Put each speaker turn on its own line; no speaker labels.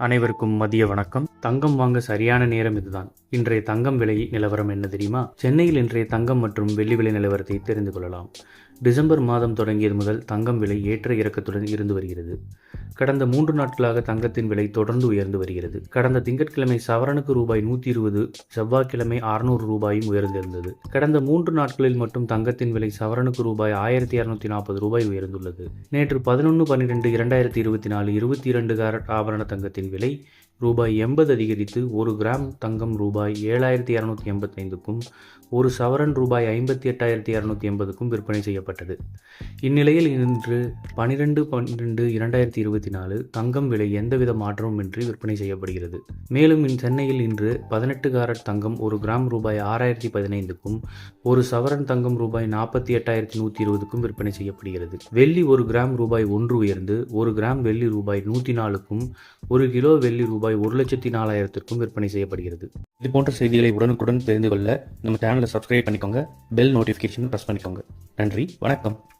அனைவருக்கும் மதிய வணக்கம். தங்கம் வாங்க சரியான நேரம் இதுதான். இன்றைய தங்கம் விலை நிலவரம் என்ன தெரியுமா? சென்னையில் இன்றைய தங்கம் மற்றும் வெள்ளி விலை நிலவரத்தை தெரிந்து கொள்ளலாம். டிசம்பர் மாதம் தொடங்கியது முதல் தங்கம் விலை ஏற்ற இறக்கத்துடன் இருந்து வருகிறது. கடந்த 3 நாட்களாக தங்கத்தின் விலை தொடர்ந்து உயர்ந்து வருகிறது. கடந்த திங்கட்கிழமை சவரனுக்கு ரூபாய் 120, செவ்வாய்க்கிழமை 600 ரூபாயும் உயர்ந்திருந்தது. கடந்த 3 நாட்களில் மட்டும் தங்கத்தின் விலை சவரனுக்கு ரூபாய் 1240 ரூபாய் உயர்ந்துள்ளது. நேற்று 11/12/2024 22 கேரட் ஆபரண தங்கத்தின் விலை ரூபாய் 80 அதிகரித்து 1 கிராம் தங்கம் ரூபாய் 7285க்கும் 1 சவரன் ரூபாய் 58,280க்கும் விற்பனை செய்யப்பட்டது. இந்நிலையில் இன்று 12/12/2024 தங்கம் விலை எந்தவித மாற்றமுமின்றி விற்பனை செய்யப்படுகிறது. மேலும் சென்னையில் இன்று 18 கேரட் தங்கம் 1 கிராம் ரூபாய் 6015க்கும் 1 சவரன் தங்கம் ரூபாய் 48,120க்கும் விற்பனை செய்யப்படுகிறது. வெள்ளி 1 கிராம் ரூபாய் 1 உயர்ந்து 1 கிராம் வெள்ளி ரூபாய் 104க்கும் 1 கிலோ வெள்ளி ரூபாய் 1,04,000க்கும் விற்பனை செய்யப்படுகிறது. இது போன்ற செய்திகளை உடனுக்குடன் தெரிந்து கொள்ள நம்ம சேனலை சப்ஸ்கிரைப் பண்ணிக்கோங்க. பெல் நோட்டிஃபிகேஷன் பிரஸ் பண்ணிக்கோங்க. நன்றி, வணக்கம்.